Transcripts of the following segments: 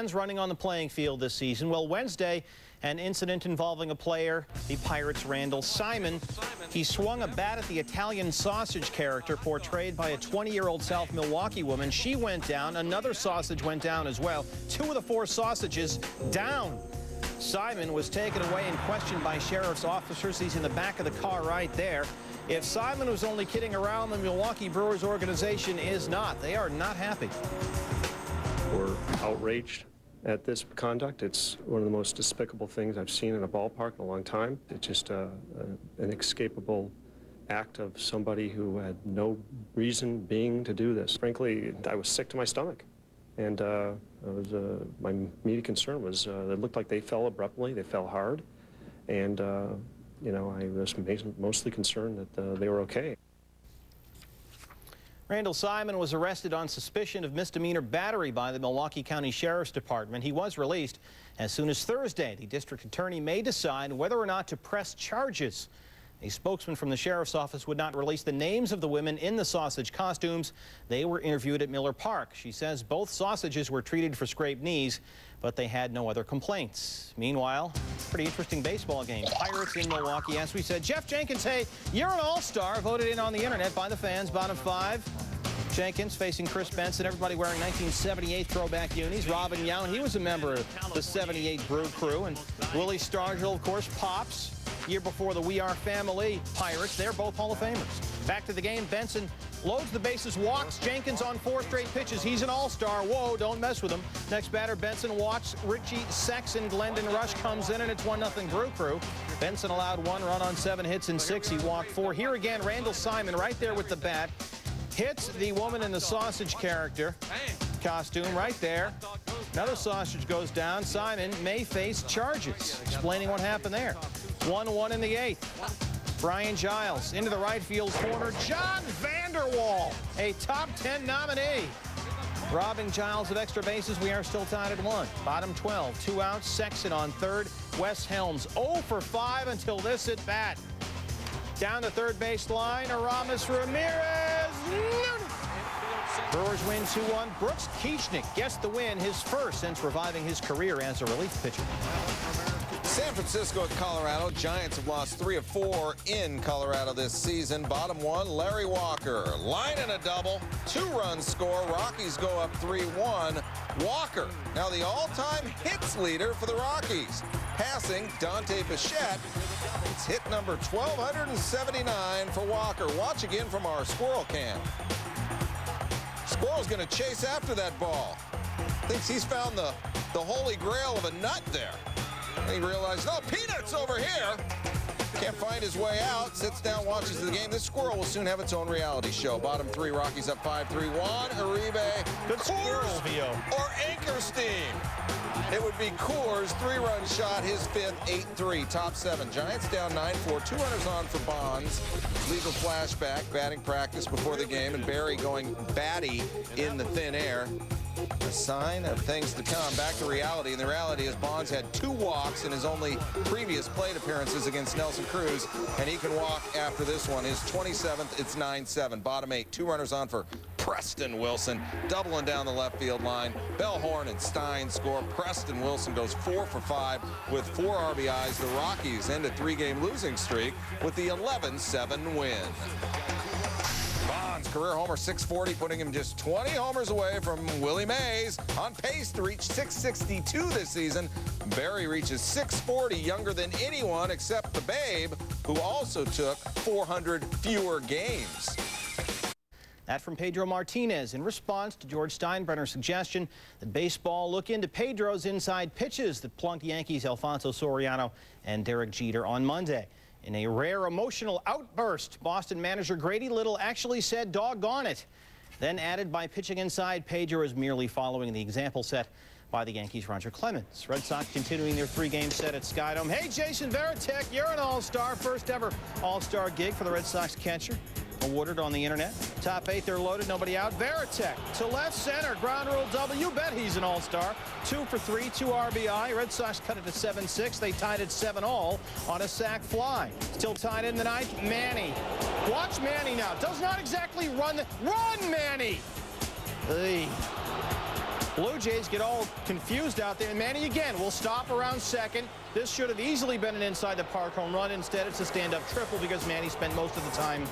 fans running on the playing field this season. Well, Wednesday, an incident involving a player, the Pirates' Randall Simon. He swung a bat at the Italian sausage character portrayed by a 20-year-old South Milwaukee woman. She went down. Another sausage went down as well. 2 of the 4 sausages down. Simon was taken away and questioned by sheriff's officers. He's in the back of the car right there. If Simon was only kidding around, the Milwaukee Brewers organization is not. They are not happy. We're outraged at this conduct. It's one of the most despicable things I've seen in a ballpark in a long time. It's just an inescapable act of somebody who had no reason being to do this. Frankly, I was sick to my stomach. And my immediate concern was it looked like they fell abruptly, they fell hard, and you know, I was mostly concerned that they were okay. Randall Simon was arrested on suspicion of misdemeanor battery by the Milwaukee County Sheriff's Department. He was released as soon as Thursday. The district attorney may decide whether or not to press charges. A spokesman from the sheriff's office would not release the names of the women in the sausage costumes. They were interviewed at Miller Park. She says both sausages were treated for scraped knees, but they had no other complaints. Meanwhile, pretty interesting baseball game. Pirates in Milwaukee, as we said. Jeff Jenkins, hey, you're an all-star, voted in on the internet by the fans. Bottom 5. Jenkins facing Chris Benson, everybody wearing 1978 throwback unis. Robin Yount, he was a member of the 78 Brew Crew. And Willie Stargell, of course, Pops. Year before the We Are Family Pirates. They're both Hall of Famers. Back to the game. Benson loads the bases, walks Jenkins on 4 straight pitches. He's an all-star. Whoa, don't mess with him. Next batter, Benson walks Richie Sexton. Glendon Rush comes in, and it's 1-0 Brew Crew. Benson allowed 1 run on 7 hits and 6. He walked 4. Here again, Randall Simon right there with the bat. Hits the woman in the sausage character costume right there. Another sausage goes down. Simon may face charges. Explaining what happened there. 1-1 in the 8th. Brian Giles into the right field corner. John Vanderwall, a top 10 nominee. Robbing Giles of extra bases. We are still tied at 1. Bottom 12. 2 outs. Sexton on 3rd. Wes Helms 0 for 5 until this at bat. Down the third base line. Aramis Ramirez. Brewers win 2-1. Brooks Kieschnick gets the win, his first since reviving his career as a relief pitcher. San Francisco at Colorado. Giants have lost 3 of 4 in Colorado this season. Bottom 1, Larry Walker. Line and a double. 2-run score. Rockies go up 3-1. Walker, now the all-time hits leader for the Rockies. Passing Dante Bichette. It's hit number 1,279 for Walker. Watch again from our squirrel cam. Squirrel's going to chase after that ball. Thinks he's found the holy grail of a nut there. He realized, oh, Peanut's over here. Can't find his way out. Sits down, watches the game. This squirrel will soon have its own reality show. Bottom 3, Rockies up 5-3. Juan Uribe. Good Coors or Anchor Steam. It would be Coors, 3-run shot, his 5th, 8-3. Top 7. Giants down 9-4. 2 runners on for Bonds. Legal flashback, batting practice before the game, and Barry going batty in the thin air. A sign of things to come. Back to reality, and the reality is Bonds had 2 walks in his only previous plate appearances against Nelson Cruz, and he can walk after this one. His 27th, it's 9-7. Bottom 8, 2 runners on for Preston Wilson, doubling down the left field line. Bellhorn and Stein score. Preston Wilson goes 4 for 5 with 4 RBIs. The Rockies end a 3-game losing streak with the 11-7 win. Bonds, career homer 640, putting him just 20 homers away from Willie Mays. On pace to reach 662 this season. Barry reaches 640, younger than anyone except the Babe, who also took 400 fewer games. That from Pedro Martinez in response to George Steinbrenner's suggestion that baseball look into Pedro's inside pitches that plunked Yankees Alfonso Soriano and Derek Jeter on Monday. In a rare emotional outburst, Boston manager Grady Little actually said, "Doggone it." Then added by pitching inside, Pedro is merely following the example set by the Yankees' Roger Clemens. Red Sox continuing their 3-game set at Skydome. Hey, Jason Varitek, you're an all-star. First ever all-star gig for the Red Sox catcher. Awarded on the internet. Top 8, they're loaded, nobody out. Varitek to left center, ground rule double. You bet he's an all-star. 2 for 3, 2 RBI. Red Sox cut it to 7-6. They tied it 7-all on a sac fly. Still tied in the 9th. Manny. Watch Manny now. Does not exactly run. Run, Manny! Hey. Blue Jays get all confused out there. And Manny again will stop around second. This should have easily been an inside the park home run. Instead, it's a stand-up triple because Manny spent most of the time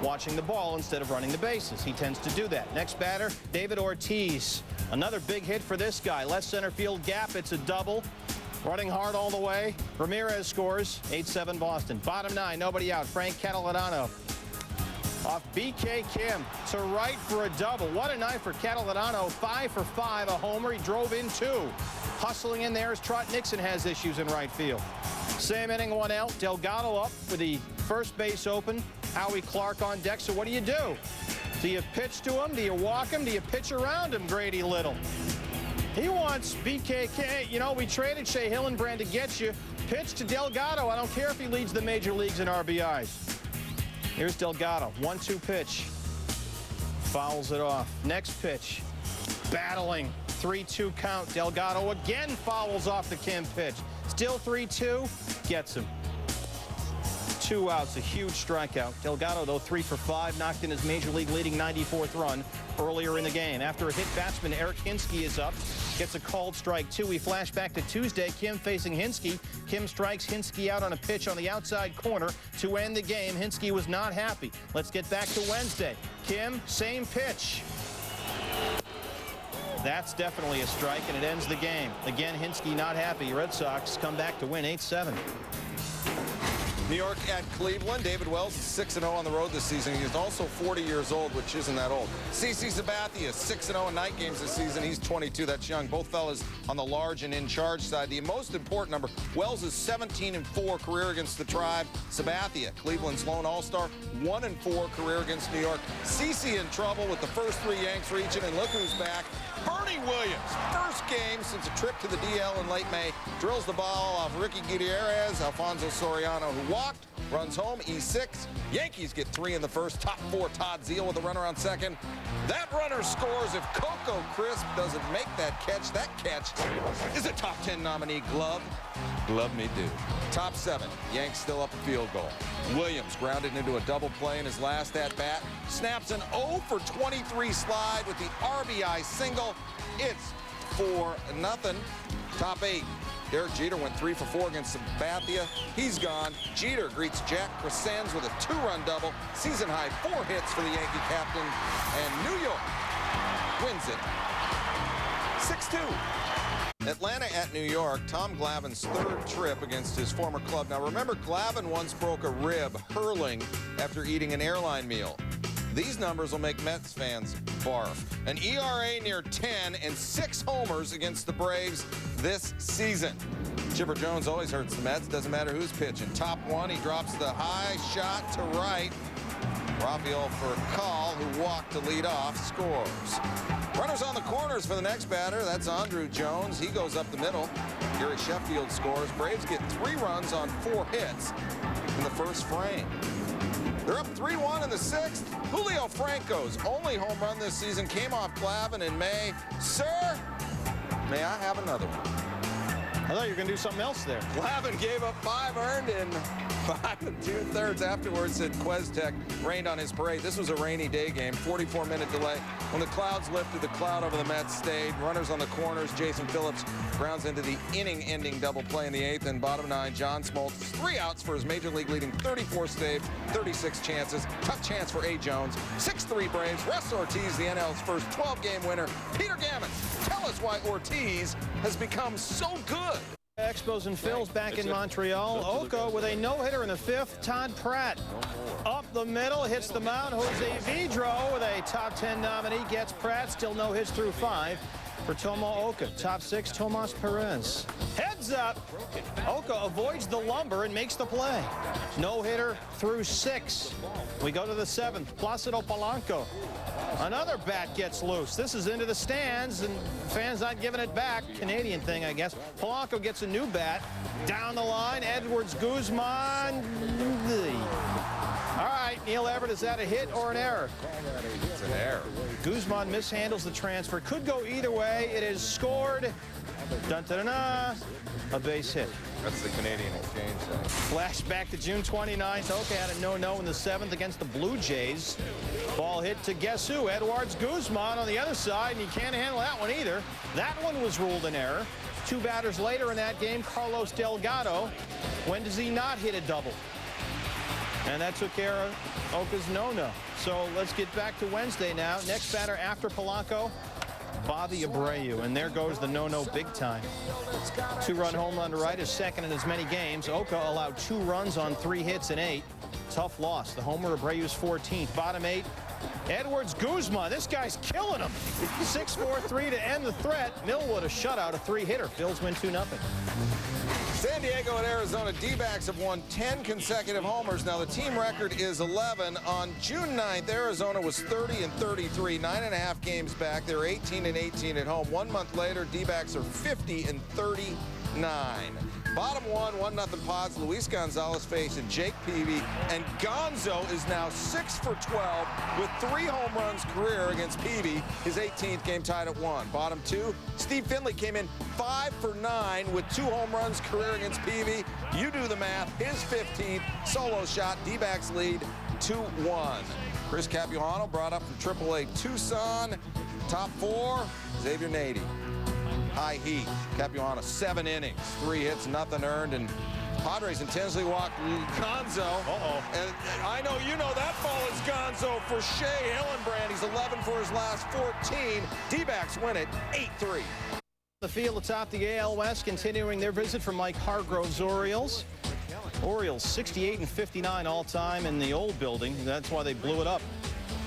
watching the ball instead of running the bases. He tends to do that. Next batter, David Ortiz. Another big hit for this guy. Left center field gap. It's a double. Running hard all the way. Ramirez scores. 8-7 Boston. Bottom 9, nobody out. Frank Catalano off B.K. Kim to right for a double. What a night for Catalano. 5 for 5, a homer. He drove in 2. Hustling in there as Trot Nixon has issues in right field. Same inning, 1 out. Delgado up with the first base open. Howie Clark on deck. So what do? Do you pitch to him? Do you walk him? Do you pitch around him, Grady Little? He wants BKK. You know, we traded Shea Hillenbrand to get you. Pitch to Delgado. I don't care if he leads the major leagues in RBIs. Here's Delgado. 1-2 pitch. Fouls it off. Next pitch. Battling. 3-2 count. Delgado again fouls off the Kim pitch. Still 3-2. Gets him. 2 outs, a huge strikeout. Delgado, though, 3 for 5, knocked in his major league leading 94th run earlier in the game. After a hit batsman, Eric Hinsky is up, gets a called strike 2. We flash back to Tuesday, Kim facing Hinsky. Kim strikes Hinsky out on a pitch on the outside corner to end the game. Hinsky was not happy. Let's get back to Wednesday. Kim, same pitch. That's definitely a strike, and it ends the game. Again, Hinsky not happy. Red Sox come back to win 8-7. New York at Cleveland. David Wells is 6-0 on the road this season. He is also 40 years old, which isn't that old. CC Sabathia, 6-0 in night games this season. He's 22. That's young. Both fellas on the large and in-charge side. The most important number, Wells is 17-4 career against the Tribe. Sabathia, Cleveland's lone all-star, 1-4 career against New York. CC in trouble with the first 3 Yanks reaching, and look who's back. Bernie Williams, first game since a trip to the DL in late May, drills the ball off Ricky Gutierrez. Alfonso Soriano, who walked, runs home, E6. Yankees get 3 in the first. Top 4, Todd Zeal with a runner on second. That runner scores if Coco Crisp doesn't make that catch. That catch is a top 10 nominee glove. Glove me do. Top 7, Yanks still up a field goal. Williams grounded into a double play in his last at-bat. Snaps an 0 for 23 slide with the RBI single. It's 4-0. Top 8. Derek Jeter went 3 for 4 against Sabathia. He's gone. Jeter greets Jack Crescenz with a 2-run double. Season high 4 hits for the Yankee captain. And New York wins it 6-2. Atlanta at New York. Tom Glavine's 3rd trip against his former club. Now remember, Glavine once broke a rib hurling after eating an airline meal. These numbers will make Mets fans barf. An ERA near 10 and 6 homers against the Braves this season. Chipper Jones always hurts the Mets. Doesn't matter who's pitching. Top 1, he drops the high shot to right. Rafael Furcal, who walked to lead off, scores. Runners on the corners for the next batter. That's Andrew Jones. He goes up the middle. Gary Sheffield scores. Braves get 3 runs on 4 hits in the first frame. They're up 3-1 in the 6th. Julio Franco's only home run this season came off Glavine in May. Sir, may I have another one? I thought you were going to do something else there. Glavine gave up 5 earned in 5 2/3 afterwards, said Questek rained on his parade. This was a rainy day game, 44-minute delay. When the clouds lifted, the cloud over the Mets stayed. Runners on the corners. Jason Phillips grounds into the inning-ending double play in the 8th. And bottom 9, John Smoltz, 3 outs for his major league leading 34 save, 36 chances. Tough chance for A. Jones. 6-3 Braves. Russ Ortiz, the NL's first 12-game winner. Peter Gammon, tell us why Ortiz has become so good. Expos and Phils back in Montreal. Oka with a no-hitter in the 5th. Todd Pratt up the middle, hits the mound. Jose Vidro with a top 10 nominee gets Pratt. Still no hits through 5 for Tomo Oka. Top 6, Tomas Perez. Heads up. Oka avoids the lumber and makes the play. No-hitter through 6. We go to the 7th. Placido Polanco. Another bat gets loose. This is into the stands, and fans not giving it back. Canadian thing, I guess. Polanco gets a new bat. Down the line, Edwards Guzman. All right, Neil Everett, is that a hit or an error? It's an error. Guzman mishandles the transfer. Could go either way. It is scored Dun-dun-dun-dun, a base hit. That's the Canadian exchange thing. Flashback to June 29th. Oka had a no-no in the 7th against the Blue Jays. Ball hit to guess who? Edwards Guzman on the other side, and you can't handle that one either. That one was ruled an error. 2 batters later in that game, Carlos Delgado. When does he not hit a double? And that took care of Oka's no-no. So let's get back to Wednesday now. Next batter after Polanco, Bobby Abreu, and there goes the no-no big time. 2-run home run to right, his second in as many games. Oka allowed 2 runs on 3 hits in 8. Tough loss. The homer, Abreu's 14th. Bottom 8, Edwards Guzman. This guy's killing him. 6-4-3 to end the threat. Millwood a shutout, a 3-hitter. Phils win 2-0. San Diego and Arizona D-backs have won 10 consecutive homers. Now the team record is 11. On June 9th, Arizona was 30-33, 9.5 games back. They're 18-18 at home. 1 month later, D-backs are 50-39. Bottom 1, 1-0 Pods. Luis Gonzalez facing Jake Peavy, and Gonzo is now 6 for 12 with 3 home runs career against Peavy. His 18th game tied at 1. Bottom 2, Steve Finley came in 5 for 9 with 2 home runs career against Peavy. You do the math. His 15th solo shot. D-backs lead 2-1. Chris Capuano brought up from AAA Tucson. Top 4, Xavier Nady. High heat. Capuano, 7 innings, 3 hits, nothing earned, and Padres intentionally walked Gonzo. And I know you know that ball is Gonzo for Shea Hillenbrand. He's 11 for his last 14. D-backs win it 8-3. The field atop the AL West, continuing their visit from Mike Hargrove's Orioles. Orioles 68-59 all-time in the old building. That's why they blew it up.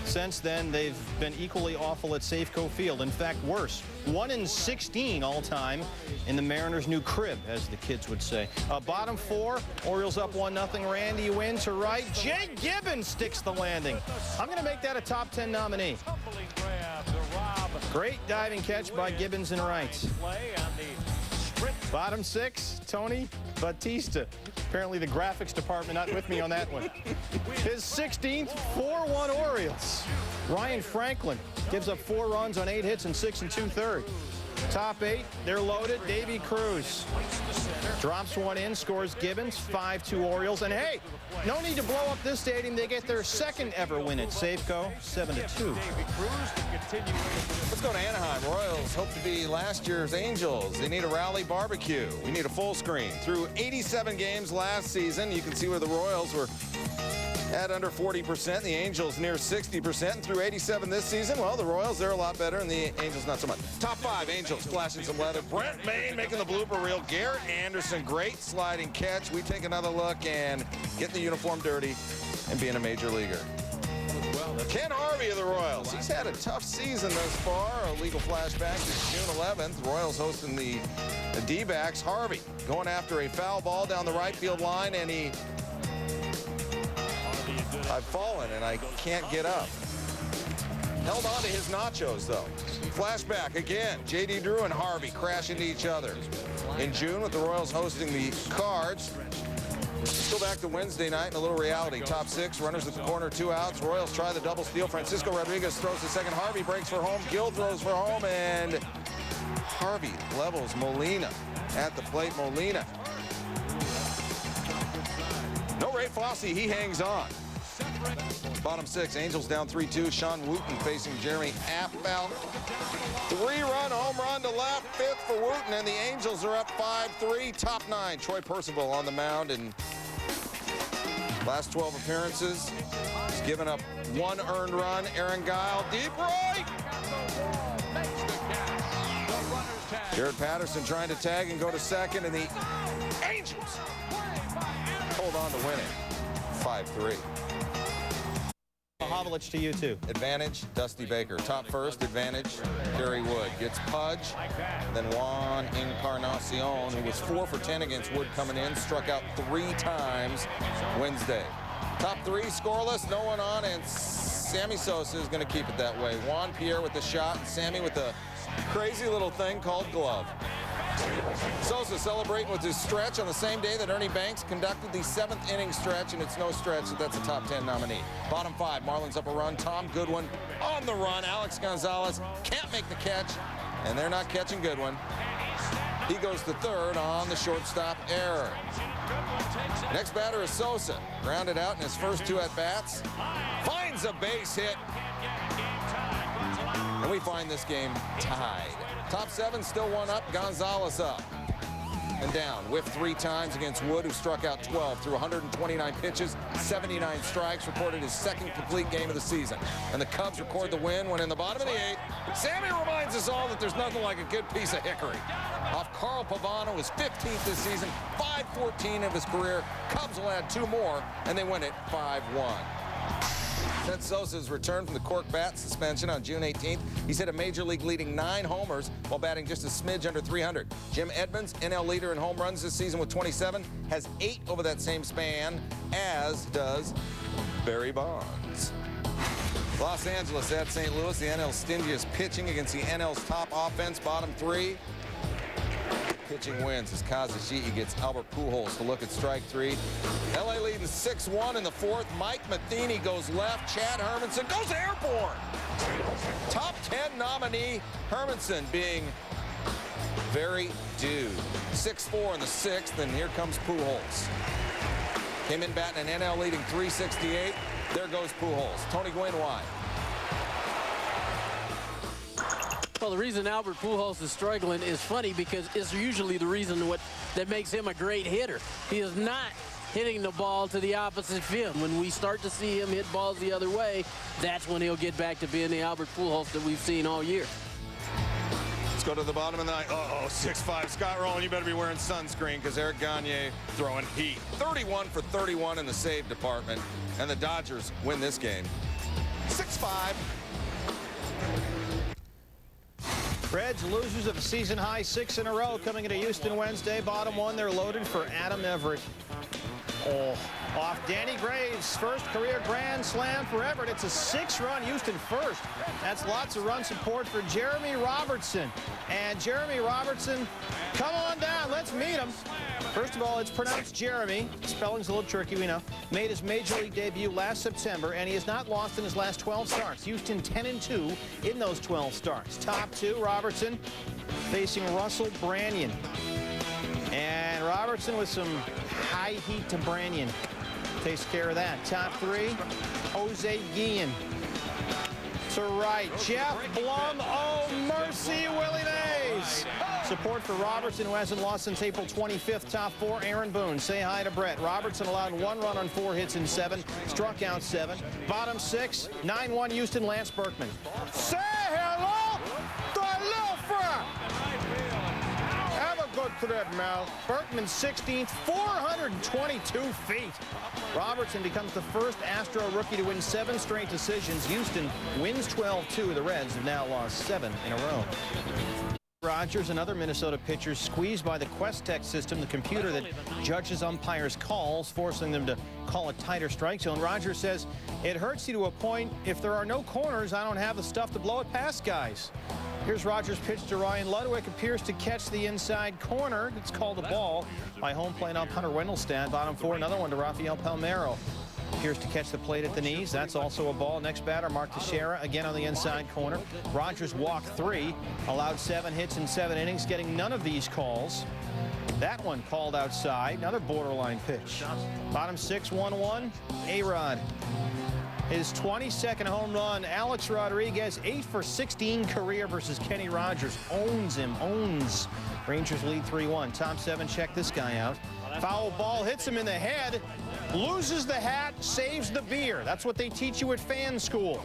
Since then, they've been equally awful at Safeco Field. In fact, worse. 1-16 all-time in the Mariners' new crib, as the kids would say. Bottom 4, Orioles up 1-0. Randy wins to right. Jay Gibbons sticks the landing. I'm going to make that a top 10 nominee. Great diving catch by Gibbons and right. Bottom 6, Tony Batista. Apparently the graphics department not with me on that one. His 16th, 4-1 Orioles. Ryan Franklin gives up 4 runs on 8 hits and 6 2/3. Top 8, they're loaded. Davy Cruz drops one in, scores Gibbons, 5-2 Orioles. And hey, no need to blow up this stadium. They get their 2nd ever win at Safeco, 7-2. Let's go to Anaheim. Royals hope to be last year's Angels. They need a rally barbecue. We need a full screen. Through 87 games last season, you can see where the Royals were at under 40%, the Angels near 60%. And through 87 this season, well, the Royals, they're a lot better, and the Angels not so much. Top 5, Angels flashing some leather. Brent Maine making the blooper reel. Garrett Anderson, great sliding catch. We take another look and get the uniform dirty and being a major leaguer. Ken Harvey of the Royals. He's had a tough season thus far. A legal flashback to June 11th. Royals hosting the D-backs. Harvey going after a foul ball down the right field line, and I've fallen and I can't get up. Held on to his nachos, though. Flashback again. J.D. Drew and Harvey crash into each other. In June, with the Royals hosting the Cards. Let's go back to Wednesday night and a little reality. Top 6, runners at the corner, 2 outs. Royals try the double steal. Francisco Rodriguez throws the second. Harvey breaks for home. Gill throws for home, and Harvey levels Molina at the plate. Molina. No Ray Fosse, he hangs on. Bottom 6, Angels down 3-2. Sean Wooten facing Jeremy Affeldt. 3-run home run to left, 5th for Wooten, and the Angels are up 5-3. Top 9, Troy Percival on the mound in last 12 appearances. He's given up 1 earned run. Aaron Guile, deep right. Jared Patterson trying to tag and go to second, and the Angels hold on to win it 5-3. Havlich to you, too. Advantage, Dusty Baker. Top 1st, advantage, Gary Wood. Gets Pudge, then Juan Encarnacion, who was 4 for 10 against Wood coming in, struck out 3 times Wednesday. Top 3, scoreless, no one on, and Sammy Sosa is going to keep it that way. Juan Pierre with the shot, and Sammy with the crazy little thing called glove. Sosa celebrating with his stretch on the same day that Ernie Banks conducted the 7th inning stretch, and it's no stretch that that's a top 10 nominee. Bottom 5, Marlins up a run. Tom Goodwin on the run. Alex Gonzalez can't make the catch, and they're not catching Goodwin. He goes to third on the shortstop error. Next batter is Sosa. Grounded out in his first 2 at-bats. Finds a base hit. And we find this game tied. Top 7 still 1 up. Gonzalez up and down. Whiffed 3 times against Wood, who struck out 12 through 129 pitches, 79 strikes, recorded his 2nd complete game of the season. And the Cubs record the win when in the bottom of the 8th, Sammy reminds us all that there's nothing like a good piece of hickory. Off Carl Pavano, his 15th this season, 5-14 of his career. Cubs will add 2 more, and they win it 5-1. Since Sosa's return from the cork bat suspension on June 18th, he's hit a major league leading 9 homers while batting just a smidge under 300. Jim Edmonds, NL leader in home runs this season with 27, has 8 over that same span, as does Barry Bonds. Los Angeles at St. Louis, the NL's stingiest pitching against the NL's top offense, bottom 3. Pitching wins as Kazushige gets Albert Pujols to look at strike 3. LA leading 6-1 in the 4th. Mike Matheny goes left. Chad Hermanson goes airborne. Top 10 nominee Hermanson being very due. 6-4 in the 6th, and here comes Pujols. Came in batting an NL leading 368. There goes Pujols. Tony Gwynn, why? Well, the reason Albert Pujols is struggling is funny because it's usually the reason that makes him a great hitter. He is not hitting the ball to the opposite field. When we start to see him hit balls the other way, that's when he'll get back to being the Albert Pujols that we've seen all year. Let's go to the bottom of the 9th. Uh-oh, 6-5. Scott Rowland, you better be wearing sunscreen because Eric Gagne throwing heat. 31 for 31 in the save department, and the Dodgers win this game 6-5. Reds losers of a season-high 6 in a row coming into Houston Wednesday. Bottom 1, they're loaded for Adam Everett. Oh, off Danny Graves' first career grand slam for Everett. It's a 6-run Houston first. That's lots of run support for Jeremy Robertson. And Jeremy Robertson, come on down. Let's meet him. First of all, it's pronounced Jeremy. Spelling's a little tricky, we know. Made his major league debut last September, and he has not lost in his last 12 starts. Houston 10-2 in those 12 starts. Top 2, Robertson facing Russell Branyan. And Robertson with some high heat to Branyan. Takes care of that. Top 3, Jose Guillen. To right, Jeff Blum. Oh, mercy, Willie Mays. Support for Robertson, who hasn't lost since April 25th. Top 4, Aaron Boone. Say hi to Brett. Robertson allowed 1 run on 4 hits in 7. Struck out 7. Bottom 6, 9-1 Houston, Lance Berkman. Say hello to Lilfra. Have a good trip, Mel. Berkman's 16th, 422 feet. Robertson becomes the first Astro rookie to win 7 straight decisions. Houston wins 12-2. The Reds have now lost 7 in a row. Rogers and other Minnesota pitchers squeezed by the Quest-Tech system, the computer that judges umpires' calls, forcing them to call a tighter strike zone. Rogers says, it hurts you to a point. If there are no corners, I don't have the stuff to blow it past guys. Here's Rogers' pitch to Ryan Ludwig. Appears to catch the inside corner. It's called a ball by home plate ump Hunter Wendelstad. Bottom 4, another one to Rafael Palmeiro. Appears to catch the plate at the knees. That's also a ball. Next batter, Mark Teixeira, again on the inside corner. Rogers walked 3, allowed 7 hits in 7 innings, getting none of these calls. That one called outside. Another borderline pitch. Bottom 6, 1-1. A-Rod. His 22nd home run. Alex Rodriguez, 8 for 16 career versus Kenny Rogers. Owns him, owns. Rangers lead 3-1. Top 7, check this guy out. Foul ball hits him in the head. Loses the hat, saves the beer. That's what they teach you at fan school.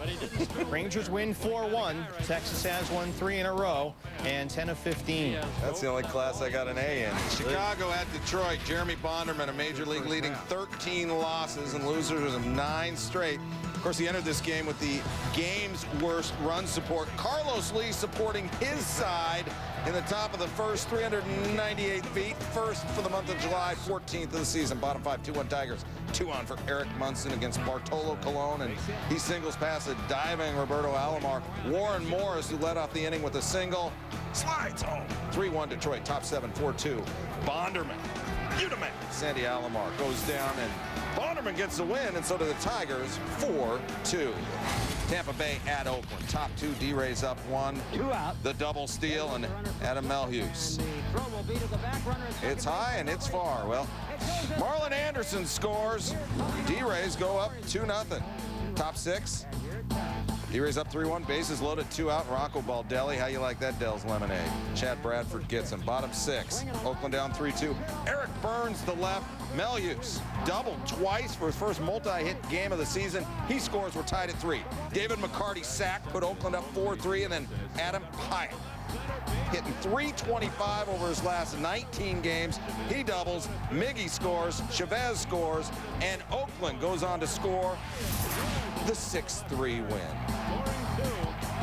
Rangers win 4-1. Texas has won 3 in a row and 10 of 15. That's the only class I got an A in. Chicago at Detroit. Jeremy Bonderman, a major league leading 13 losses and losers of 9 straight. Of course, he entered this game with the game's worst run support. Carlos Lee supporting his side in the top of the first, 398 feet. First for the month of July, 14th of the season. Bottom 5, 2-1 Tigers. 2 on for Eric Munson against Bartolo Colon, and he singles past a diving Roberto Alomar. Warren Morris, who led off the inning with a single, slides home. 3-1 Detroit, top 7, 4-2. Bonderman, Udaman. Sandy Alomar goes down, and Bonderman gets the win, and so do the Tigers, 4-2. Tampa Bay at Oakland. Top two, D-Rays up 1. 2 out. The double steal, and Adam Melhuse. It's high and it's far. Well, Marlon Anderson scores. D-Rays go up 2-0. Top 6. D-Rays up 3-1, bases loaded, 2 out. Rocco Baldelli, how you like that, Dell's Lemonade? Chad Bradford gets him. Bottom 6, Oakland down 3-2. Eric Burns, the left. Melhuse doubled twice for his first multi-hit game of the season. He scores, we're tied at 3. David McCarty sack, put Oakland up 4-3, and then Adam Hyatt hitting .325 over his last 19 games. He doubles, Miggy scores, Chavez scores, and Oakland goes on to score the 6-3 win.